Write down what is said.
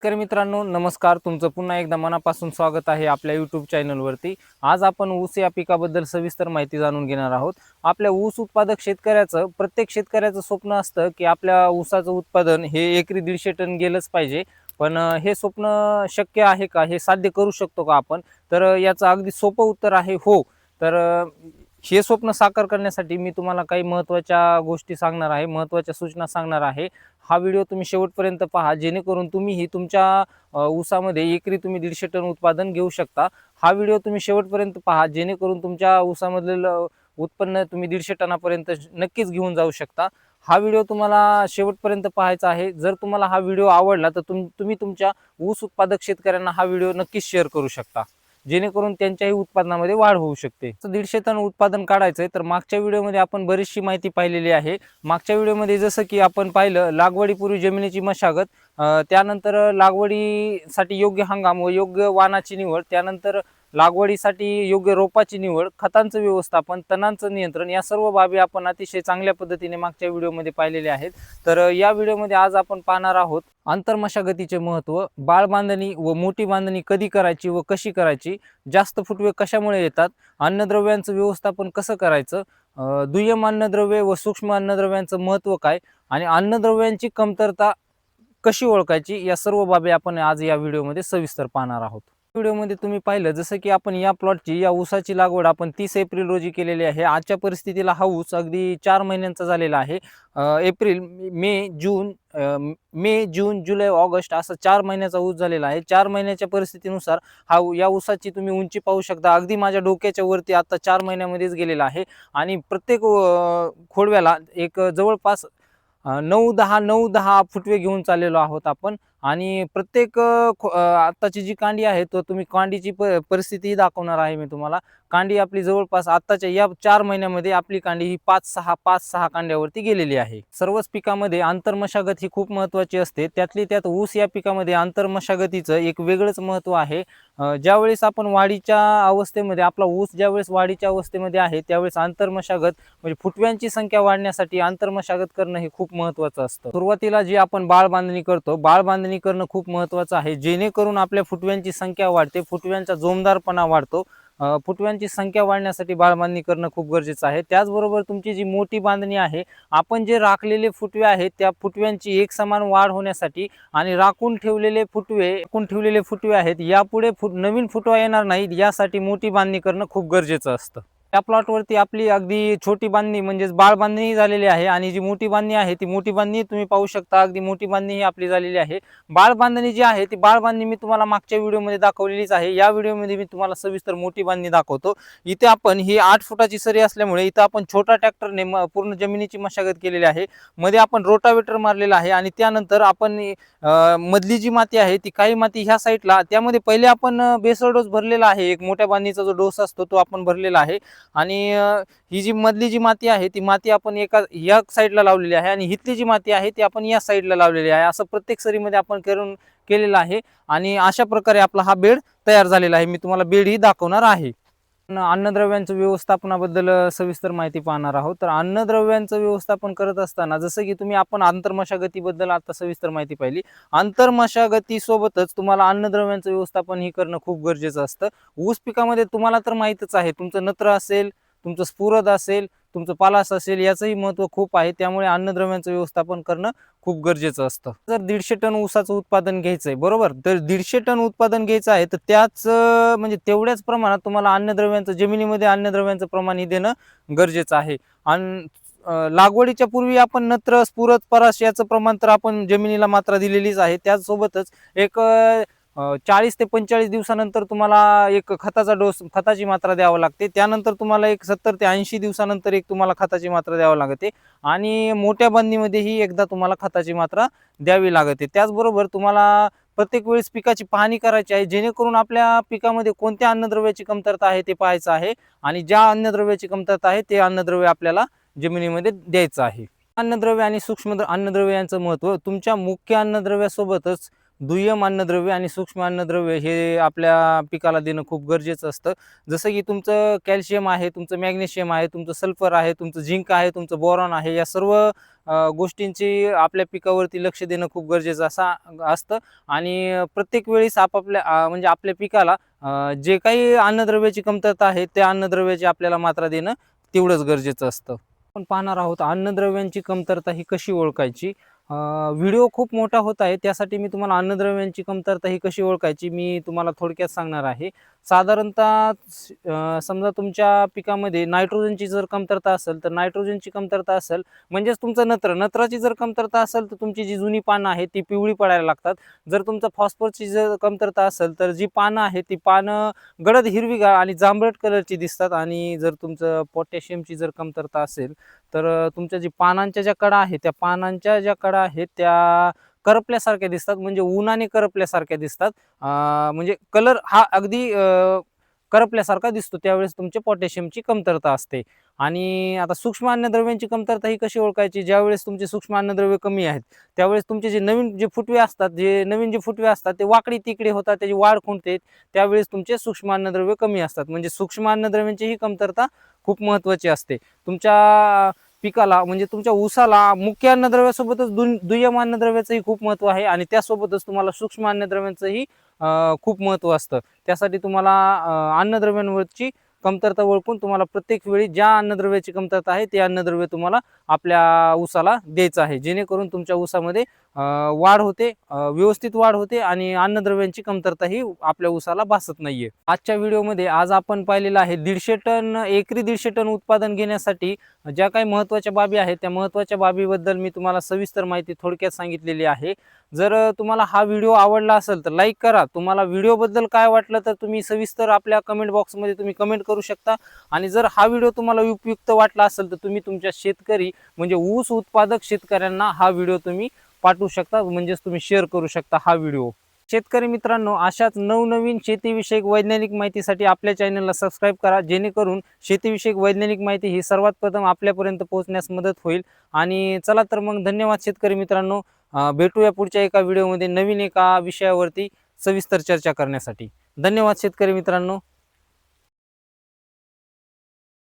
तर मित्रांनो नमस्कार, तुमचं पुन्हा एकदा मनापासून स्वागत आहे आपल्या यूट्यूब चॅनलवरती। आज आपण ऊस या पिकाबद्दल सविस्तर माहिती जाणून घेणार आहोत। आपल्या ऊस उत्पादक शेतकऱ्याचं प्रत्येक शेतकऱ्याचं स्वप्न असतं की आपल्या ऊसाचं उत्पादन हे एकरी 150 टन गेलंच पाहिजे। पण हे स्वप्न शक्य आहे का, हे साध्य करू शकतो का आपण? तर याचं अगदी सोपं उत्तर आहे हो। तर हे स्वप्न साकार करण्यासाठी मी तुम्हाला काही महत्त्वाच्या गोष्टी सांगणार आहे, महत्त्वाच्या सूचना सांगणार आहे। हा व्हिडिओ तुम्ही शेवटपर्यंत पहा, जेणेकरून तुम्हीही तुमच्या ऊसामध्ये एकरी तुम्ही 150 टन उत्पादन घेऊ शकता। हा व्हिडिओ तुम्ही शेवटपर्यंत पहा, जेणेकरून तुमच्या ऊसामधील उत्पन्न तुम्ही 150 टनापर्यंत नक्कीच घेऊन जाऊ शकता। हा व्हिडिओ तुम्हाला शेवटपर्यंत पाहायचा आहे। जर तुम्हाला हा व्हिडिओ आवडला तर तुम्ही तुमच्या ऊस उत्पादक शेतकऱ्यांना हा व्हिडिओ नक्कीच शेअर करू शकता, जेणेकरून त्यांच्याही उत्पादनामध्ये वाढ होऊ शकते। 150 टन उत्पादन काढायचंय तर मागच्या व्हिडिओमध्ये आपण बरीचशी माहिती पाहिलेली आहे। मागच्या व्हिडिओमध्ये जसं की आपण पाहिलं, लागवडीपूर्वी जमिनीची मशागत, त्यानंतर लागवडीसाठी योग्य हंगाम व योग्य वाणाची निवड, त्यानंतर लागवडीसाठी योग्य रोपाची निवड, खतांचं व्यवस्थापन, तणांचं नियंत्रण, या सर्व बाबी आपण अतिशय चांगल्या पद्धतीने मागच्या व्हिडिओमध्ये पाहिलेले आहेत। तर या व्हिडिओमध्ये आज आपण पाहणार आहोत आंतरमशागतीचे महत्त्व, बाळ बांधणी व मोठी बांधणी कधी करायची व कशी करायची, जास्त फुटवे कशामुळे येतात, अन्नद्रव्यांचं व्यवस्थापन कसं करायचं, दुय्यम अन्नद्रव्ये व सूक्ष्म अन्नद्रव्यांचं महत्त्व काय, आणि अन्नद्रव्यांची कमतरता कशी ओळखायची, या सर्व बाबी आपण आज या व्हिडिओमध्ये सविस्तर पाहणार आहोत। व्हिडिओमध्ये तुम्ही पाहिलं जसं की आपण या प्लॉटची, या ऊसाची लागवड आपण 30 एप्रिल रोजी केलेली आहे। आजच्या परिस्थितीला हा ऊस अगदी 4 महिन्यांचा झालेला आहे। एप्रिल, मे, जून, जुलै, ऑगस्ट असं 4 महिन्याचा ऊस झालेला आहे। 4 महिन्याच्या परिस्थितीनुसार या ऊसाची तुम्ही उंची पाहू शकता, अगदी माझ्या डोक्याच्या वरती आता 4 महिन्यामध्येच गेलेला आहे। आणि प्रत्येक खोडव्याला एक जवळपास 9-10 फुटवे घेऊन चाललेलो आहोत आपण। आणि प्रत्येक आत्ताची जी कांडी आहे तो तुम्ही कांडीची परिस्थिती दाखवणार आहे मी तुम्हाला। कांडी आपली जवळपास आत्ताच्या या 4 महिन्यामध्ये आपली कांडी ही 5-6 कांड्यावरती गेलेली आहे। सर्वच पिकामध्ये आंतरमशागत ही खूप महत्त्वाची असते, त्यातली त्यात ऊस या पिकामध्ये आंतरमशागतीचं एक वेगळंच महत्त्व आहे। ज्यावेळेस आपण वाढीच्या अवस्थेमध्ये, आपला ऊस ज्यावेळेस वाढीच्या अवस्थेमध्ये आहे त्यावेळेस आंतरमशागत म्हणजे फुटव्यांची संख्या वाढण्यासाठी आंतरमशागत करणं हे खूप महत्त्वाचं असतं। सुरुवातीला जी आपण बाळ बांधणी करतो, बाळ बांधणी करणं खूप महत्त्वाचं आहे, जेणेकरून आपल्या फुटव्यांची संख्या वाढते, फुटव्यांचा जोमदारपणा वाढतो। फुटव्यांची संख्या वाढण्यासाठी बाळ बांधणी करणं खूप गरजेचं आहे। त्याचबरोबर तुमची जी मोठी बांधणी आहे, आपण जे राखलेले फुटवे आहेत त्या फुटव्यांची एकसमान वाढ होण्यासाठी आणि राखून ठेवलेले फुटवे आहेत यापुढे नवीन फुटवा येणार नाहीत, यासाठी मोठी बांधणी करणं खूप गरजेचं असतं। त्या प्लॉटवरती आपली अगदी छोटी बांधणी म्हणजेच बाळ बांधणी झालेली आहे, आणि जी मोठी बांधणी आहे ती मोठी बांधणी तुम्ही पाहू शकता, अगदी मोठी बांधणी ही आपली झालेली आहे। बाळ बांधणी जी आहे ती बाळ बांधणी मी तुम्हाला मागच्या व्हिडिओमध्ये दाखवलेलीच आहे। या व्हिडिओमध्ये मी तुम्हाला सविस्तर मोठी बांधणी दाखवतो। इथे आपण ही 8 फुटाची सरी असल्यामुळे इथं आपण छोटा ट्रॅक्टरने पूर्ण जमिनीची मशागत केलेली आहे। मध्ये आपण रोटावेटर मारलेला आहे, आणि त्यानंतर आपण मधली जी माती आहे ती काही माती ह्या साईडला, त्यामध्ये पहिले आपण बेसळ डोस भरलेला आहे, एक मोठ्या बांधणीचा जो डोस असतो तो आपण भरलेला आहे। आणि ही जी मधली जी माती आहे ती माती आपण या साईडला लावलेली आहे, आणि हितली जी माती आहे ती आपण या साईडला लावलेली आहे। असं प्रत्येक सरीमध्ये आपण केलेलं आहे, आणि अशा प्रकारे आपला हा बेड तयार झालेला आहे। मी तुम्हाला बेड ही दाखवणार आहे। अन्नद्रव्यांचं व्यवस्थापनाबद्दल सविस्तर माहिती पाहणार आहोत। तर अन्नद्रव्यांचं व्यवस्थापन करत असताना जसं की आपण आंतरमशागतीबद्दल आता सविस्तर माहिती पाहिली, आंतरमशागती सोबतच तुम्हाला अन्नद्रव्यांचं व्यवस्थापन ही करणं खूप गरजेचं असतं। ऊस पिकामध्ये तुम्हाला तर माहीतच आहे, तुमचं नत्र असेल, तुमचं स्फुरद असेल, तुमचं पालास असेल, याचंही महत्त्व खूप आहे। त्यामुळे अन्नद्रव्यांचं व्यवस्थापन करणं खूप गरजेचं असतं। जर 150 टन ऊसाचं उत्पादन घ्यायचंय, बरोबर, तर 150 टन उत्पादन घ्यायचं आहे तर त्याच म्हणजे तेवढ्याच प्रमाणात तुम्हाला अन्नद्रव्यांचं, जमिनीमध्ये अन्नद्रव्यांचं प्रमाण ही देणं गरजेचं आहे। लागवडीच्या पूर्वी आपण नत्र, स्फुरद, परास याचं प्रमाण तर आपण जमिनीला मात्रा दिलेलीच आहे। त्याचसोबतच एक 40 ते 45 दिवसानंतर तुम्हाला एक खताची मात्रा द्यावी लागते। त्यानंतर तुम्हाला एक 70 ते 80 दिवसानंतर एक तुम्हाला खताची मात्रा द्यावी लागते, आणि मोठ्या बांधणीमध्येही एकदा तुम्हाला खताची मात्रा द्यावी लागते। त्याचबरोबर तुम्हाला प्रत्येक वेळेस पिकाची पाहणी करायची आहे, जेणेकरून आपल्या पिकामध्ये कोणत्या अन्नद्रव्याची कमतरता आहे ते पाहायचं आहे, आणि ज्या अन्नद्रव्याची कमतरता आहे ते अन्नद्रव्य आपल्याला जमिनीमध्ये द्यायचं आहे। अन्नद्रव्य आणि सूक्ष्म अन्नद्रव्य यांचं महत्त्व, तुमच्या मुख्य अन्नद्रव्यासोबतच दुय्यम अन्नद्रव्य आणि सूक्ष्म अन्नद्रव्य हे आपल्या पिकाला देणं खूप गरजेचं असतं. जसं की तुमचं कॅल्शियम आहे, तुमचं मॅग्नेशियम आहे, तुमचं सल्फर आहे, तुमचं झिंक आहे, तुमचं बोरॉन आहे, या सर्व गोष्टींची आपल्या पिकावरती लक्ष देणं खूप गरजेचं असतं. आणि प्रत्येक वेळेस आपापल्या म्हणजे आपल्या पिकाला जे काही अन्नद्रव्याची कमतरता आहे त्या अन्नद्रव्याची आपल्याला मात्रा देणं तेवढंच गरजेचं असतं. आपण पाहणार आहोत अन्नद्रव्यांची कमतरता ही कशी ओळखायची. व्हिडिओ खूप मोठा होत आहे, त्यासाठी मी तुम्हाला अन्नद्रव्यांची कमतरता ही कशी ओळखायची मी तुम्हाला थोडक्यात सांगणार आहे. साधारणतः समजा तुमच्या पिकामध्ये नायट्रोजनची जर कमतरता असेल तर नायट्रोजनची कमतरता असेल म्हणजेच तुमचं नत्राची जर कमतरता असेल तर तुमची जी जुनी पानं आहेत ती पिवळी पडायला लागतात. जर तुमचं फॉस्फरसची जर कमतरता असेल तर जी पानं आहेत ती पानं गडद हिरवीगार आणि जांभळट कलरची दिसतात. आणि जर तुमचं पोटॅशियमची जर कमतरता असेल तर तुमच्या जी पानांच्या ज्या कडा आहेत त्या पानांच्या ज्या कडा आहेत त्या करपल्यासारख्या दिसतात, म्हणजे उन्हाने करपल्यासारख्या दिसतात. म्हणजे कलर हा अगदी करपल्यासारखा दिसतो, त्यावेळेस तुमच्या पोटॅशियमची कमतरता असते. आणि आता सूक्ष्म अन्नद्रव्यांची कमतरता ही कशी ओळखायची. ज्यावेळेस तुमचे सूक्ष्म अन्नद्रव्य कमी आहेत त्यावेळेस तुमचे जे नवीन फुटवे असतात ते वाकडी तिकडे होतात, त्याची वाढ खुंटते, त्यावेळेस तुमचे सूक्ष्म अन्नद्रव्य कमी असतात. म्हणजे सूक्ष्म अन्नद्रव्यांची ही कमतरता खूप महत्त्वाची असते. तुमच्या पिकाला म्हणजे तुमच्या ऊसाला मुख्य अन्नद्रव्यासोबतच दुय्यम अन्नद्रव्याचंही खूप महत्त्व आहे आणि त्यासोबतच तुम्हाला सूक्ष्म अन्नद्रव्यांचंही खूप महत्त्व असतं. त्यासाठी तुम्हाला अन्नद्रव्यांवरची कमतरता ओळखून तुम्हाला प्रत्येक वेळी ज्या अन्नद्रव्याची कमतरता आहे ते अन्नद्रव्य तुम्हाला आपल्या ऊसाला द्यायचं आहे, जेणेकरून तुमच्या ऊसामध्ये वाढ होते, व्यवस्थित वाढ होते आणि अन्नद्रव्यांची कमतरता ही आपल्या ऊसाला भासत नाहीये. आजच्या व्हिडिओमध्ये आज आपण पाहिलेलं आहे 150 टन उत्पादन घेण्यासाठी ज्या काही महत्त्वाच्या बाबी आहेत त्या महत्त्वाच्या बाबीबद्दल मी तुम्हाला सविस्तर माहिती थोडक्यात सांगितलेली आहे. जर तुम्हाला हा व्हिडिओ आवडला असेल तर लाईक करा. तुम्हाला व्हिडिओबद्दल काय वाटलं तर तुम्ही सविस्तर आपल्या कमेंट बॉक्समध्ये तुम्ही कमेंट करू शकता. आणि जर हा व्हिडिओ तुम्हाला उपयुक्त वाटला असेल तर तुम्ही तुमच्या शेतकरी म्हणजे ऊस उत्पादक शेतकऱ्यांना हा व्हिडिओ तुम्ही पाठवू शकता, म्हणजेच तुम्ही शेअर करू शकता हा व्हिडिओ. शेतकरी मित्रांनो, अशाच नवनवीन शेतीविषयक वैज्ञानिक माहितीसाठी आपल्या चॅनलला सबस्क्राईब करा, जेणेकरून शेतीविषयक वैज्ञानिक माहिती ही सर्वात प्रथम आपल्यापर्यंत पोहोचण्यास मदत होईल. आणि चला तर मग धन्यवाद शेतकरी मित्रांनो. भेटूया पुढच्या एका व्हिडिओमध्ये नवीन एका विषयावरती सविस्तर चर्चा करण्यासाठी. धन्यवाद शेतकरी मित्रांनो.